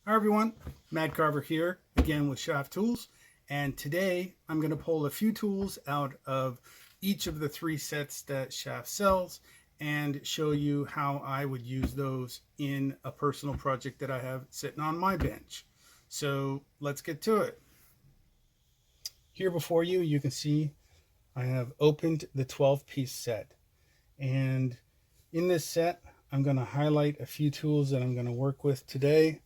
Hi everyone, Madcarver here again with Schaaf Tools, and today I'm going to pull a few tools out of each of the three sets that Schaaf sells and show you how I would use those in a personal project that I have sitting on my bench. So let's get to it. Here before you, you can see I have opened the 12-piece set, and in this set I'm going to highlight a few tools that I'm going to work with today.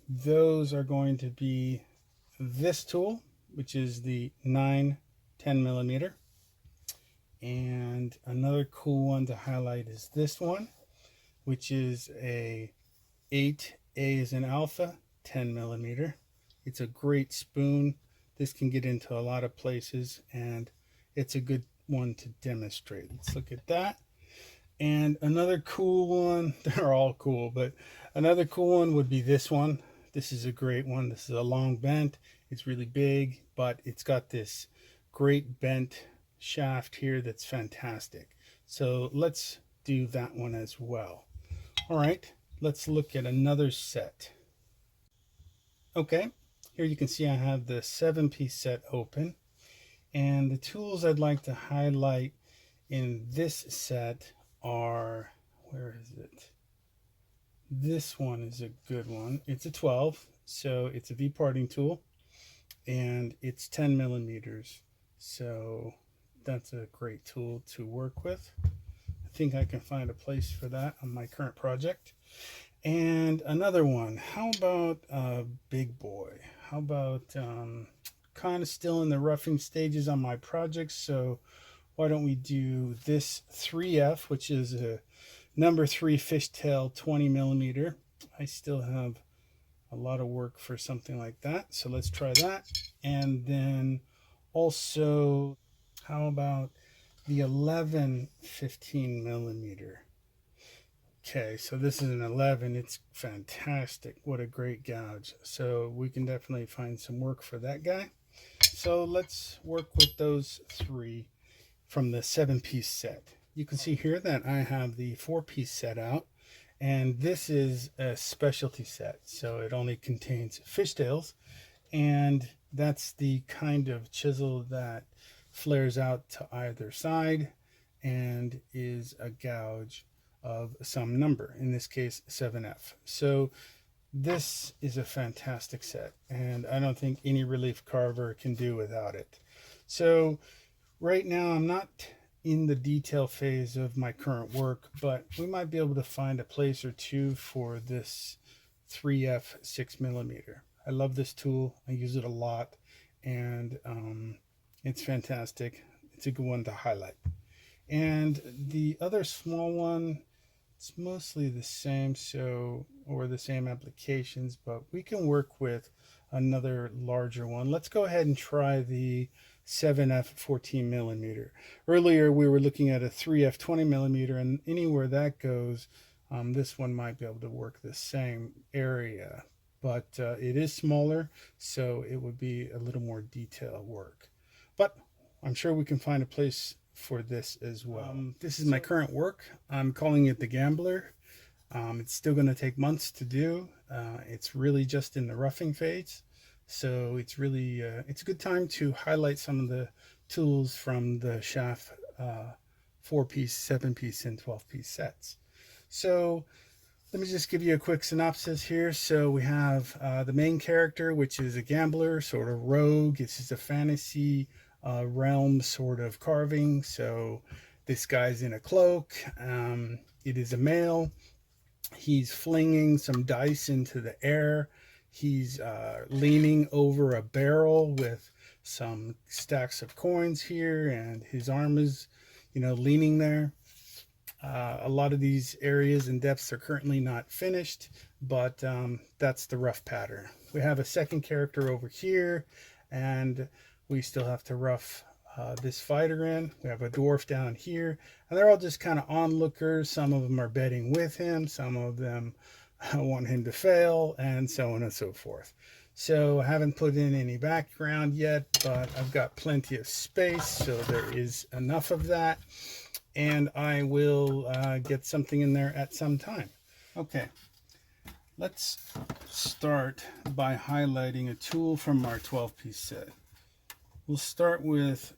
Those are going to be this tool, which is the 9-10 millimeter, and another cool one to highlight is this one, which is a 8A as in alpha 10 millimeter. It's a great spoon. This can get into a lot of places, and it's a good one to demonstrate. Let's look at that. And another cool one, they're all cool, but another cool one would be this one. This is a great one. This is a long bent. It's really big, but it's got this great bent shaft here that's fantastic. So let's do that one as well. All right, let's look at another set. Okay, here you can see I have the 7-piece set open, and the tools I'd like to highlight in this set are, where is it? This one is a good one. It's a 12, so it's a V-parting tool, and it's 10 millimeters. So that's a great tool to work with. I think I can find a place for that on my current project. And another one, how about a big boy? How about kind of still in the roughing stages on my project, so why don't we do this 3F, which is a number 3 fishtail 20 millimeter. I still have a lot of work for something like that, so let's try that. And then also, how about the 11 15 millimeter? Okay, so this is an 11. It's fantastic. What a great gouge. So we can definitely find some work for that guy. So let's work with those three from the 7-piece set. You can see here that I have the 4-piece set out, and this is a specialty set, so it only contains fishtails, and that's the kind of chisel that flares out to either side and is a gouge of some number, in this case 7F. So this is a fantastic set, and I don't think any relief carver can do without it. So right now I'm not in the detail phase of my current work, but we might be able to find a place or two for this 3F 6 millimeter. I love this tool. I use it a lot, and it's fantastic. It's a good one to highlight. And the other small one, it's mostly the same, or the same applications, but we can work with another larger one. Let's go ahead and try the 7F 14 millimeter. Earlier we were looking at a 3F 20 millimeter, and anywhere that goes, this one might be able to work the same area, but it is smaller, so it would be a little more detailed work. But I'm sure we can find a place for this as well. This is my current work. I'm calling it the Gambler. It's still going to take months to do. It's really just in the roughing phase. So it's really, it's a good time to highlight some of the tools from the Schaaf 4-piece, 7-piece, and 12-piece sets. So let me just give you a quick synopsis here. So we have the main character, which is a gambler, sort of rogue. It's just a fantasy realm sort of carving. So this guy's in a cloak. It is a male. He's flinging some dice into the air. He's leaning over a barrel with some stacks of coins here, and his arm is, leaning there. A lot of these areas and depths are currently not finished, but that's the rough pattern. We have a second character over here, and we still have to rough this fighter in. We have a dwarf down here, and they're all just kind of onlookers. Some of them are betting with him, some of them want him to fail, and so on and so forth. So I haven't put in any background yet, but I've got plenty of space, so there is enough of that, and I will get something in there at some time. Okay, Let's start by highlighting a tool from our 12-piece set. We'll start with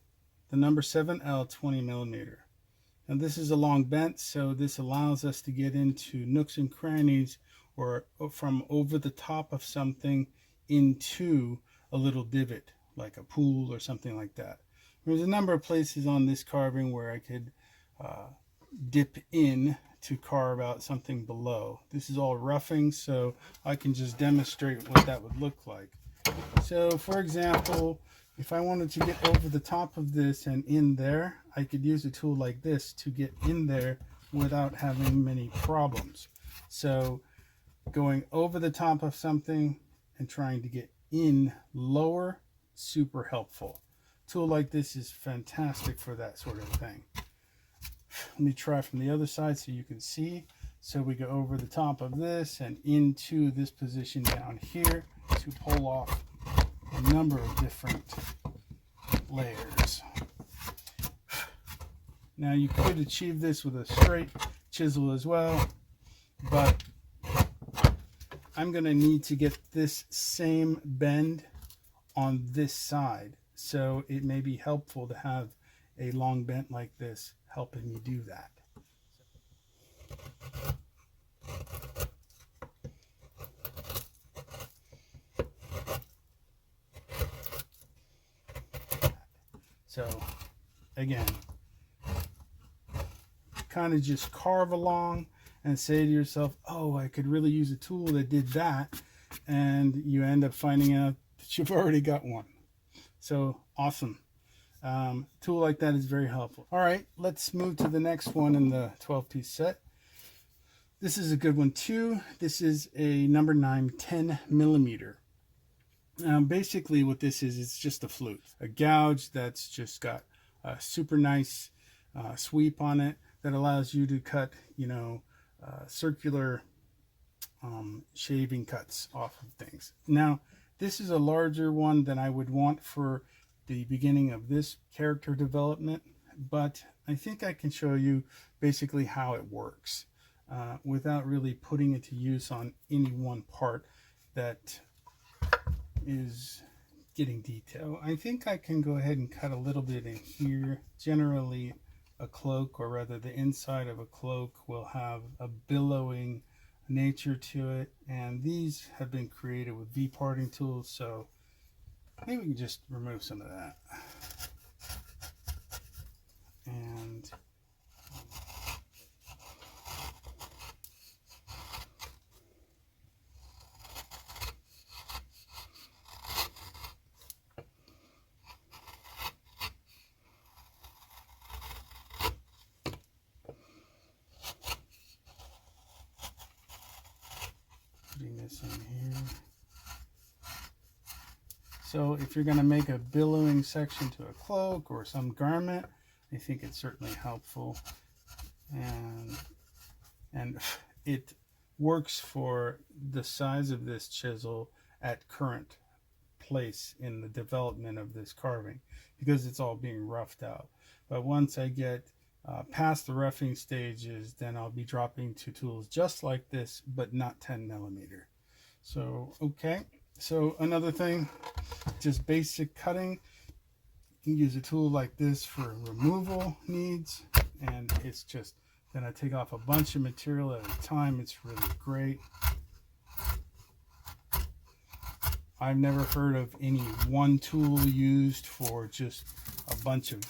the number 7L 20 millimeter. Now this is a long bent, so this allows us to get into nooks and crannies or from over the top of something into a little divot, like a pool or something like that. There's a number of places on this carving where I could dip in to carve out something below. This is all roughing, so I can just demonstrate what that would look like. So for example, if I wanted to get over the top of this and in there, I could use a tool like this to get in there without having many problems. So going over the top of something and trying to get in lower, super helpful. A tool like this is fantastic for that sort of thing. Let me try from the other side so you can see. So we go over the top of this and into this position down here to pull off a number of different layers. Now you could achieve this with a straight chisel as well, but I'm going to need to get this same bend on this side, so it may be helpful to have a long bent like this helping me do that. So again, kind of just carve along and say to yourself, oh, I could really use a tool that did that, and you end up finding out that you've already got one. So awesome. Tool like that is very helpful. All right, let's move to the next one in the 12-piece set. This is a good one too. This is a number 9 10 millimeter. Basically what this is, it's just a flute, a gouge that's just got a super nice sweep on it that allows you to cut, circular shaving cuts off of things. Now, this is a larger one than I would want for the beginning of this character development, but I think I can show you basically how it works without really putting it to use on any one part that is getting detail. I think I can go ahead and cut a little bit in here. Generally, a cloak, or rather the inside of a cloak, will have a billowing nature to it, and these have been created with V-parting tools, so maybe we can just remove some of that. And putting this in here. So if you're going to make a billowing section to a cloak or some garment, I think it's certainly helpful, and it works for the size of this chisel at current place in the development of this carving, because it's all being roughed out. But once I get past the roughing stages, then I'll be dropping to tools just like this, but not 10 millimeter. So okay, so another thing, just basic cutting. You can use a tool like this for removal needs, and it's just gonna take off a bunch of material at a time. It's really great. I've never heard of any one tool used for just a bunch of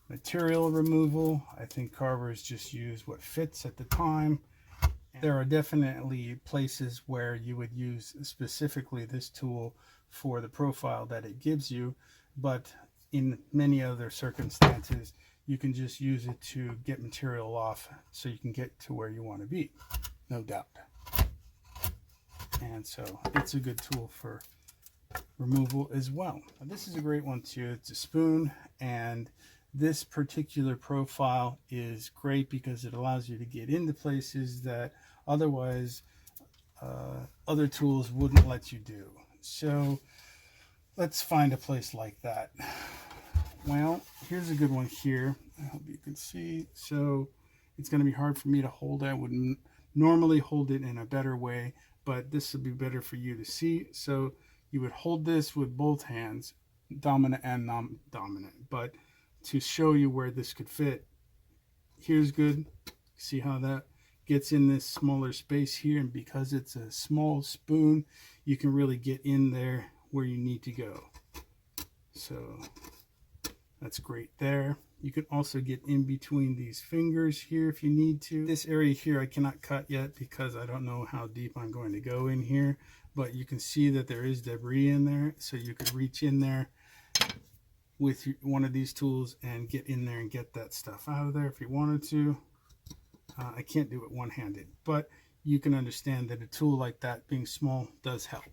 material removal. I think carvers just use what fits at the time. There are definitely places where you would use specifically this tool for the profile that it gives you, but in many other circumstances, you can just use it to get material off so you can get to where you want to be, no doubt. And so it's a good tool for removal as well. Now, this is a great one too. It's a spoon, and this particular profile is great because it allows you to get into places that otherwise other tools wouldn't let you do. So let's find a place like that. Well, here's a good one here. I hope you can see. So it's going to be hard for me to hold. I would normally hold it in a better way, but this would be better for you to see. So you would hold this with both hands, dominant and non-dominant. But to show you where this could fit, here's good. See how that gets in this smaller space here, and because it's a small spoon, you can really get in there where you need to go. So that's great there. You can also get in between these fingers here if you need to. This area here I cannot cut yet because I don't know how deep I'm going to go in here, but you can see that there is debris in there, so you could reach in there with one of these tools and get in there and get that stuff out of there if you wanted to. I can't do it one-handed, but you can understand that a tool like that, being small, does help.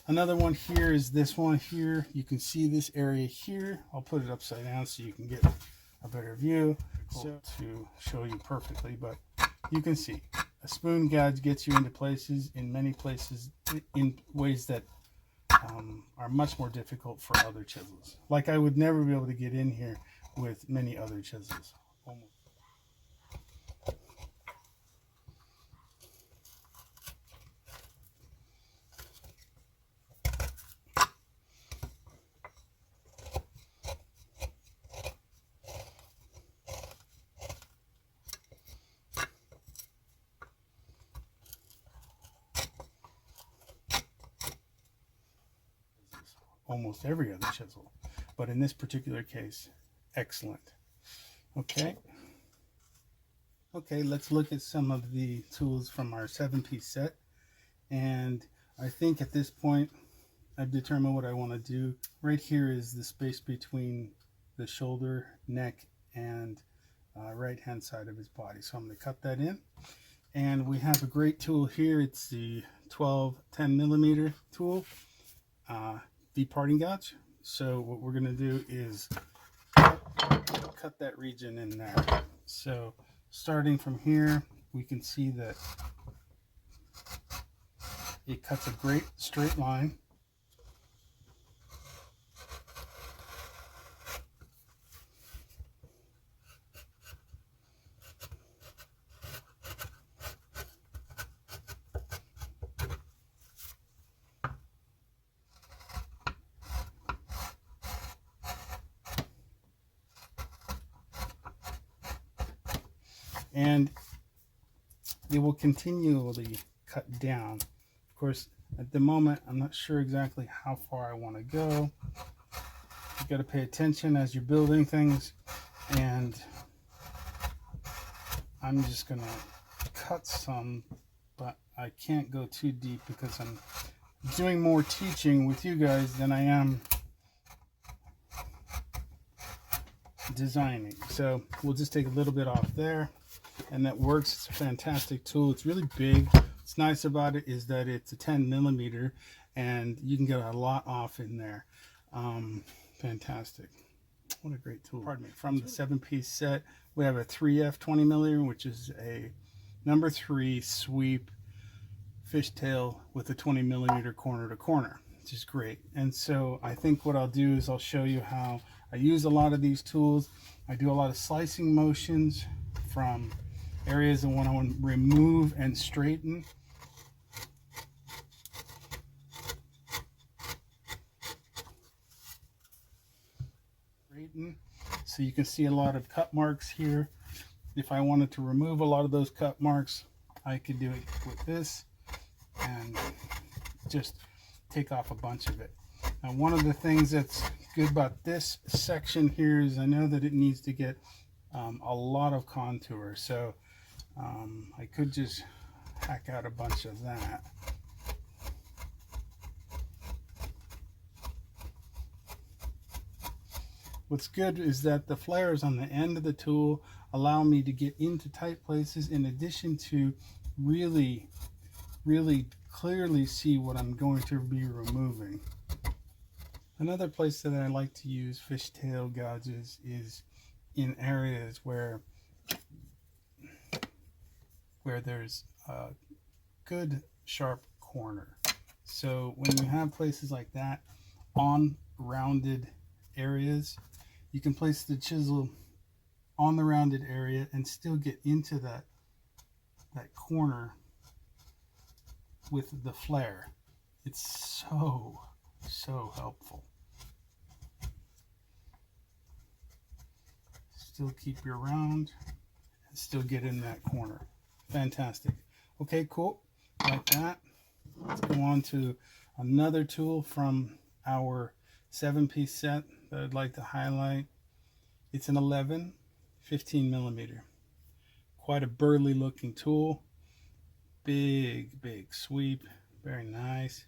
Another one here is this one here. You can see this area here. I'll put it upside down so you can get a better view to show you perfectly, but you can see a spoon gouge gets you into places, in many places, in ways that are much more difficult for other chisels. Like I would never be able to get in here with many other chisels. Almost. Almost every other chisel, but in this particular case, excellent. Okay, let's look at some of the tools from our 7-piece set, and I think at this point I've determined what I want to do. Right here is the space between the shoulder, neck, and right hand side of his body, so I'm going to cut that in. And we have a great tool here. It's the 10mm tool, the parting gouge. So what we're going to do is cut that region in there. So starting from here, we can see that it cuts a great straight line. And it will continually cut down. Of course, at the moment, I'm not sure exactly how far I want to go. You got to pay attention as you're building things, and I'm just going to cut some, but I can't go too deep because I'm doing more teaching with you guys than I am designing. So we'll just take a little bit off there. And that works. It's a fantastic tool. It's really big. What's nice about it is that it's a 10mm and you can get a lot off in there. Fantastic. What a great tool. Pardon me. From the 7-piece set, we have a 3F 20mm, which is a number 3 sweep fishtail with a 20mm corner to corner, which is great. And so I think what I'll do is I'll show you how I use a lot of these tools. I do a lot of slicing motions from areas I want to remove and straighten. So you can see a lot of cut marks here. If I wanted to remove a lot of those cut marks, I could do it with this and just take off a bunch of it. Now, one of the things that's good about this section here is I know that it needs to get a lot of contour, so I could just hack out a bunch of that. What's good is that the flares on the end of the tool allow me to get into tight places, in addition to really clearly see what I'm going to be removing. Another place that I like to use fishtail gouges is in areas where there's a good sharp corner. So when you have places like that on rounded areas, you can place the chisel on the rounded area and still get into that corner with the flare. It's so helpful. Still keep your round and still get in that corner. Fantastic. Okay, cool. Like that. Let's go on to another tool from our 7-piece set that I'd like to highlight. It's an 11 15 millimeter. Quite a burly looking tool. Big sweep. Very nice.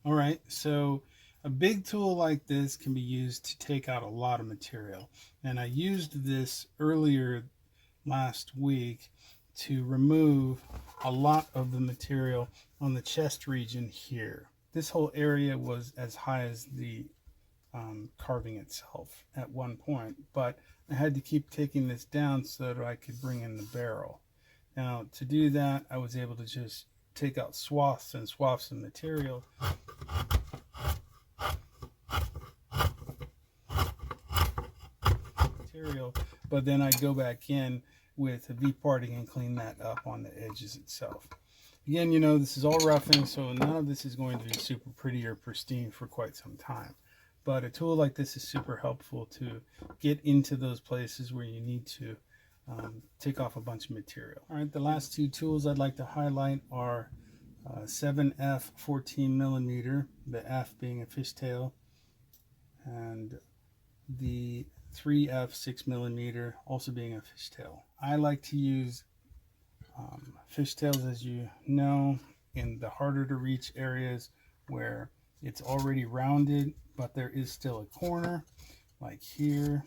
All right, so a big tool like this can be used to take out a lot of material. And I used this earlier last week to remove a lot of the material on the chest region here. This whole area was as high as the carving itself at one point, but I had to keep taking this down so that I could bring in the barrel. Now to do that, I was able to just take out swaths and swaths of material. But then I'd go back in with a V-parting and clean that up on the edges itself. Again, you know, this is all roughing, so none of this is going to be super pretty or pristine for quite some time. But a tool like this is super helpful to get into those places where you need to take off a bunch of material. All right, the last two tools I'd like to highlight are 7F 14 millimeter, the F being a fishtail, and the 3F 6 millimeter also being a fishtail. I like to use fishtails, as you know, in the harder to reach areas where it's already rounded, but there is still a corner, like here.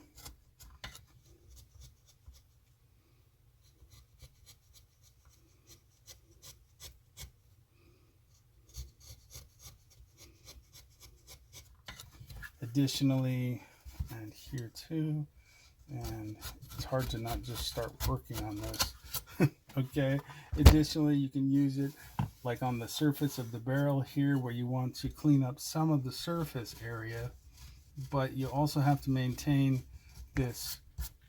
Additionally, and here too, and it's hard to not just start working on this. Okay, additionally, you can use it like on the surface of the barrel here where you want to clean up some of the surface area, but you also have to maintain this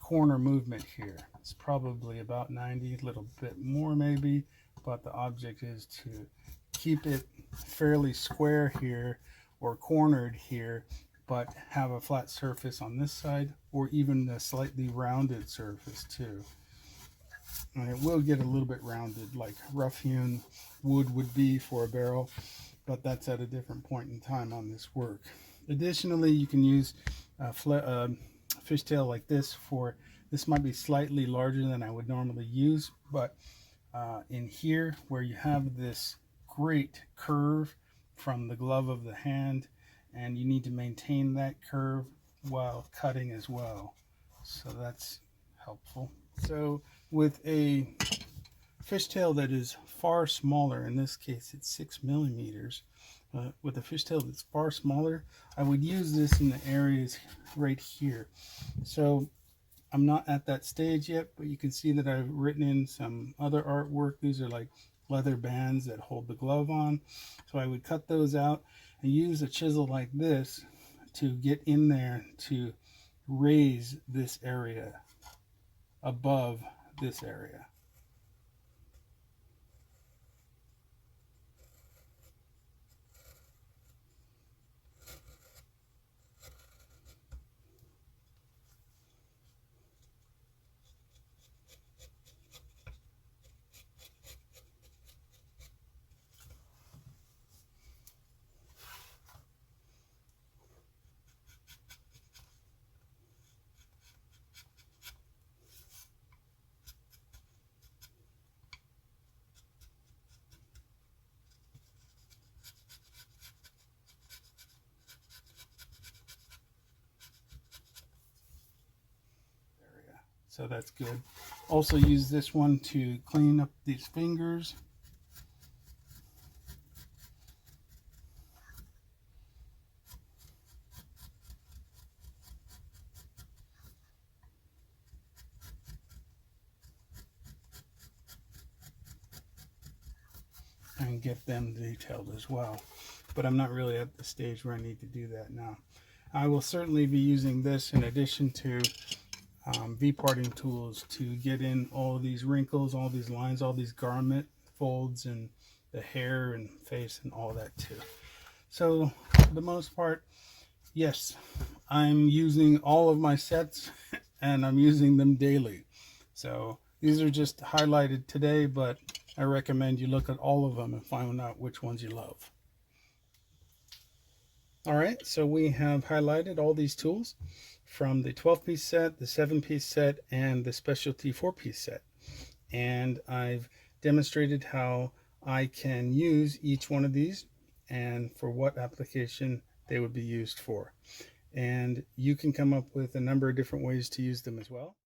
corner movement here. It's probably about 90, a little bit more maybe, but the object is to keep it fairly square here or cornered here, but have a flat surface on this side, or even a slightly rounded surface too. And it will get a little bit rounded like rough-hewn wood would be for a barrel, but that's at a different point in time on this work. Additionally, you can use a fishtail like this for, this might be slightly larger than I would normally use, but in here where you have this great curve from the glove of the hand, and you need to maintain that curve while cutting as well. So that's helpful. So with a fishtail that is far smaller, in this case it's 6 millimeters, with a fishtail that's far smaller, I would use this in the areas right here. So I'm not at that stage yet, but you can see that I've written in some other artwork. These are like leather bands that hold the glove on. So I would cut those out and use a chisel like this to get in there to raise this area above this area. So that's good. Also use this one to clean up these fingers. And get them detailed as well. But I'm not really at the stage where I need to do that now. I will certainly be using this in addition to V-parting tools to get in all these wrinkles, all these lines, all these garment folds and the hair and face and all that too. So for the most part, yes, I'm using all of my sets and I'm using them daily. So these are just highlighted today, but I recommend you look at all of them and find out which ones you love. All right, so we have highlighted all these tools from the 12-piece set, the 7-piece set, and the specialty 4-piece set. And I've demonstrated how I can use each one of these and for what application they would be used for. And you can come up with a number of different ways to use them as well.